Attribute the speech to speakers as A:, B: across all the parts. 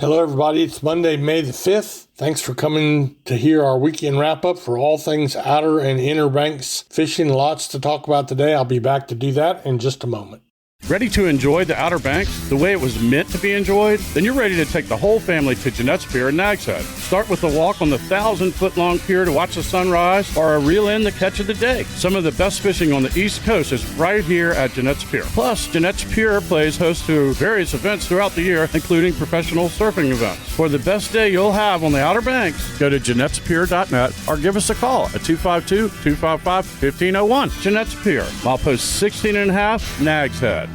A: Hello, everybody. It's Monday, May the 5th. Thanks for coming to hear our weekend wrap-up for all things Outer and Inner Banks fishing. Lots to talk about today. I'll be back to do that in just a moment.
B: Ready to enjoy the Outer Banks the way it was meant to be enjoyed? Then you're ready to take the whole family to Jeanette's Pier in Nags Head. Start with a walk on the 1,000-foot-long pier to watch the sunrise or a reel in the catch of the day. Some of the best fishing on the East Coast is right here at Jeanette's Pier. Plus, Jeanette's Pier plays host to various events throughout the year, including professional surfing events. For the best day you'll have on the Outer Banks, go to Jeanette'sPier.net or give us a call at 252-255-1501. Jeanette's Pier, milepost 16.5, Nags Head.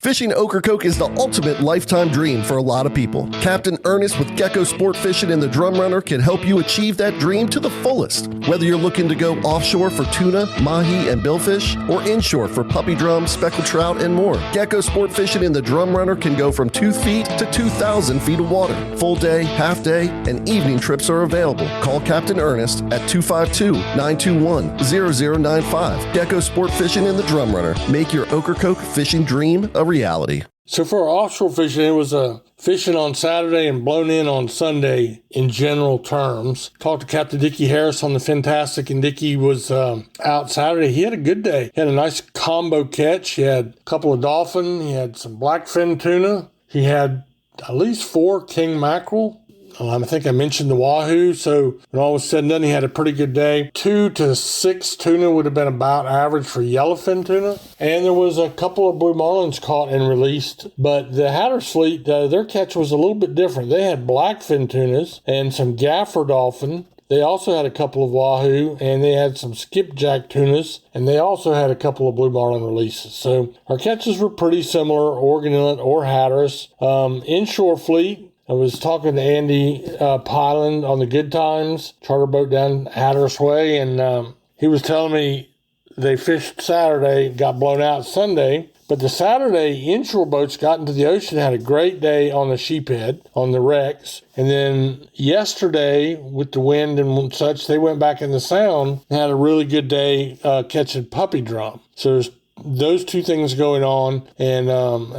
C: Fishing Ocracoke is the ultimate lifetime dream for a lot of people. Captain Ernest with Gecko Sport Fishing and the Drum Runner can help you achieve that dream to the fullest. Whether you're looking to go offshore for tuna, mahi, and billfish, or inshore for puppy drum, speckled trout, and more, Gecko Sport Fishing and the Drum Runner can go from 2 feet to 2,000 feet of water. Full day, half day, and evening trips are available. Call Captain Ernest at 252-921-0095. Gecko Sport Fishing and the Drum Runner. Make your Ocracoke fishing dream a reality.
A: So for our offshore fishing, it was fishing on Saturday and blown in on Sunday in general terms. Talked to Captain Dickie Harris on the Fantastic, and Dickie was out Saturday. He had a good day. He had a nice combo catch. He had a couple of dolphin. He had some blackfin tuna. He had at least 4 king mackerel. I think I mentioned the wahoo, so when all was said and done, he had a pretty good day. 2 to 6 tuna would have been about average for yellowfin tuna. And there was a couple of blue marlins caught and released. But the Hatteras fleet, their catch was a little bit different. They had blackfin tunas and some gaffer dolphin. They also had a couple of wahoo, and they had some skipjack tunas, and they also had a couple of blue marlin releases. So our catches were pretty similar, Oregon Inlet or Hatteras. Inshore fleet, I was talking to Andy Pyland on the Good Times charter boat down Hatteras Way, and he was telling me they fished Saturday, got blown out Sunday. But the Saturday inshore boats got into the ocean, had a great day on the sheephead, on the wrecks. And then yesterday, with the wind and such, they went back in the sound and had a really good day catching puppy drum. So there's those two things going on, and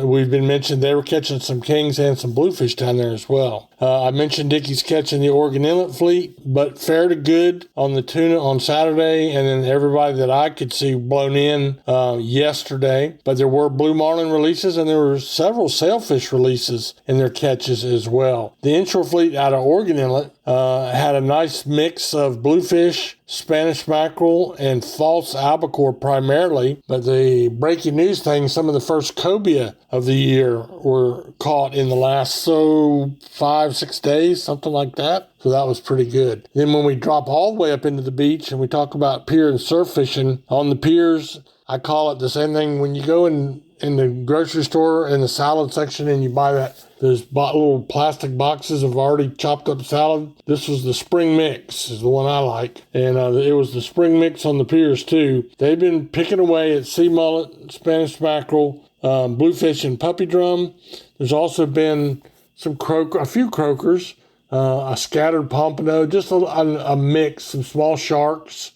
A: we've been mentioned they were catching some kings and some bluefish down there as well. I mentioned Dickie's catching the Oregon Inlet fleet, but fair to good on the tuna on Saturday, and then everybody that I could see blown in yesterday. But there were blue marlin releases, and there were several sailfish releases in their catches as well. The inshore fleet out of Oregon Inlet had a nice mix of bluefish, Spanish mackerel, and false albacore primarily. But the breaking news thing, some of the first cobia of the year were caught in the last 5-6 days, something like that. So that was pretty good. Then when we drop all the way up into the beach and we talk about pier and surf fishing, on the piers, I call it the same thing when you go in the grocery store in the salad section and you buy those little plastic boxes of already chopped up salad. This was the spring mix, is the one I like. And it was the spring mix on the piers too. They've been picking away at sea mullet, Spanish mackerel, bluefish, and puppy drum. There's also been a few croakers, a scattered pompano, just a mix, some small sharks,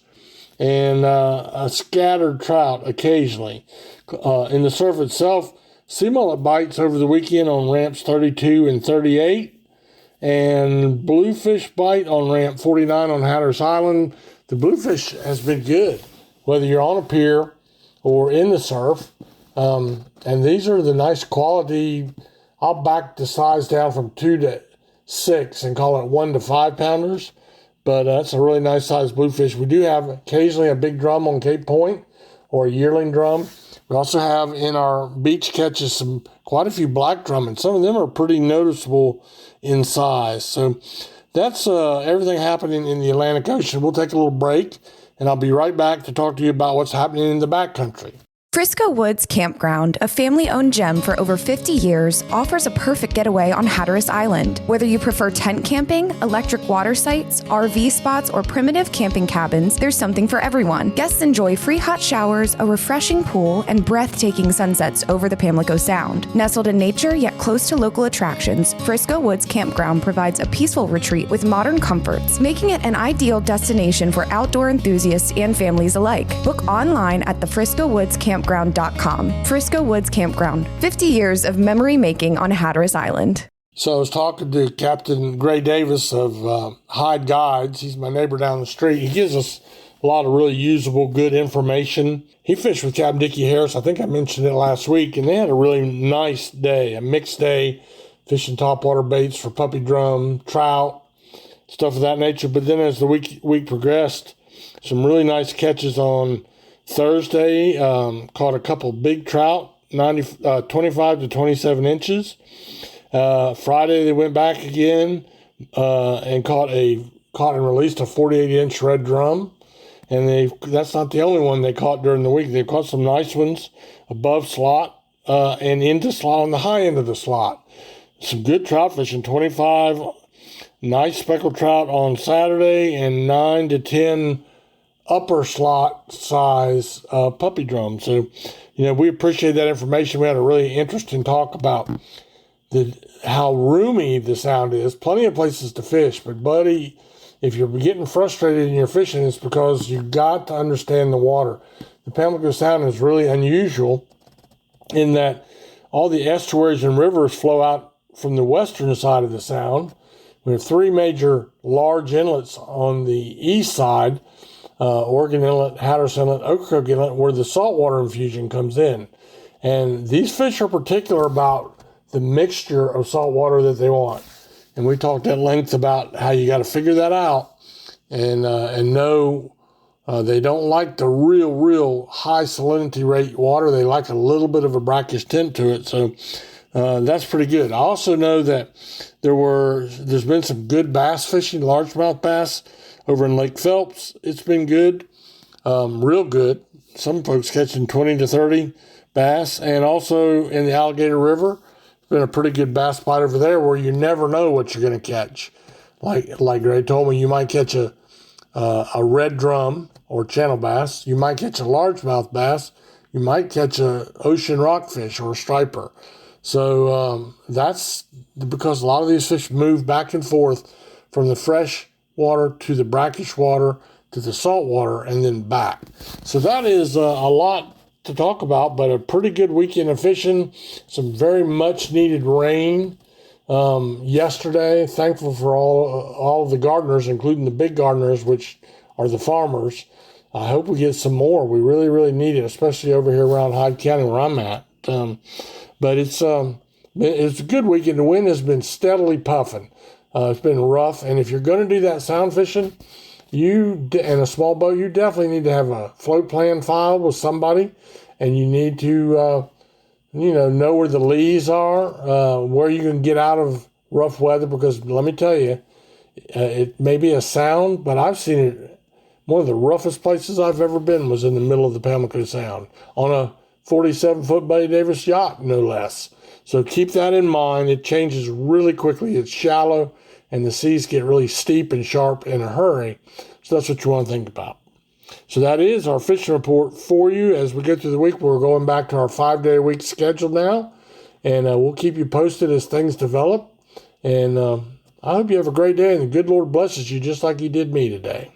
A: and a scattered trout occasionally. In the surf itself, sea mullet bites over the weekend on ramps 32 and 38, and bluefish bite on ramp 49 on Hatteras Island. The bluefish has been good, whether you're on a pier or in the surf. And these are the nice quality. I'll back the size down from 2 to 6 and call it 1 to 5 pounders. But that's a really nice sized bluefish. We do have occasionally a big drum on Cape Point or a yearling drum. We also have in our beach catches quite a few black drum, and some of them are pretty noticeable in size. So that's everything happening in the Atlantic Ocean. We'll take a little break, and I'll be right back to talk to you about what's happening in the backcountry.
D: Frisco Woods Campground, a family-owned gem for over 50 years, offers a perfect getaway on Hatteras Island. Whether you prefer tent camping, electric water sites, RV spots, or primitive camping cabins, there's something for everyone. Guests enjoy free hot showers, a refreshing pool, and breathtaking sunsets over the Pamlico Sound. Nestled in nature yet close to local attractions, Frisco Woods Campground provides a peaceful retreat with modern comforts, making it an ideal destination for outdoor enthusiasts and families alike. Book online at the Frisco Woods Campground.com. Frisco Woods Campground, 50 years of memory making on Hatteras Island.
A: So I was talking to Captain Gray Davis of Hyde Guides. He's my neighbor down the street. He gives us a lot of really usable, good information. He fished with Captain Dickie Harris. I think I mentioned it last week, and they had a really nice day, a mixed day, fishing topwater baits for puppy drum, trout, stuff of that nature. But then as the week progressed, some really nice catches on Thursday. Caught a couple big trout, 25 to 27 inches. Friday they went back again and caught and released a 48-inch red drum. And that's not the only one they caught during the week. They caught some nice ones above slot and into slot on the high end of the slot. Some good trout fishing, 25 nice speckled trout on Saturday and 9 to 10 upper slot size puppy drums. So, we appreciate that information. We had a really interesting talk about how roomy the sound is. Plenty of places to fish, but buddy, if you're getting frustrated in your fishing, it's because you've got to understand the water. The Pamlico Sound is really unusual in that all the estuaries and rivers flow out from the western side of the sound. We have three major large inlets on the east side, Oregon Inlet, Hatteras Inlet, Ocracoke Inlet, where the saltwater infusion comes in. And these fish are particular about the mixture of salt water that they want. And we talked at length about how you got to figure that out and know they don't like the real high salinity rate water. They like a little bit of a brackish tint to it. So that's pretty good. I also know that there's been some good bass fishing, largemouth bass over in Lake Phelps. It's been good, real good. Some folks catching 20 to 30 bass, and also in the Alligator River. Been a pretty good bass bite over there where you never know what you're going to catch. Like Gray told me, you might catch a red drum or channel bass. You might catch a largemouth bass. You might catch a ocean rockfish or a striper. So that's because a lot of these fish move back and forth from the fresh water to the brackish water to the salt water and then back. So that is a lot to talk about, but a pretty good weekend of fishing. Some very much needed rain yesterday. Thankful for all of the gardeners, including the big gardeners, which are the farmers. I hope we get some more. We really need it, especially over here around Hyde County where I'm at. But it's a good weekend. The wind has been steadily puffing. It's been rough, and if you're going to do that sound fishing, in a small boat, you definitely need to have a float plan filed with somebody, and you need to, know where the lees are, where you can get out of rough weather, because let me tell you, it may be a sound, but I've seen it. One of the roughest places I've ever been was in the middle of the Pamlico Sound on a 47-foot Bay Davis yacht, no less. So keep that in mind. It changes really quickly. It's shallow, and the seas get really steep and sharp in a hurry. So that's what you want to think about. So that is our fishing report for you. As we go through the week, we're going back to our 5-day-a-week schedule now, and we'll keep you posted as things develop. And I hope you have a great day, and the good Lord blesses you just like he did me today.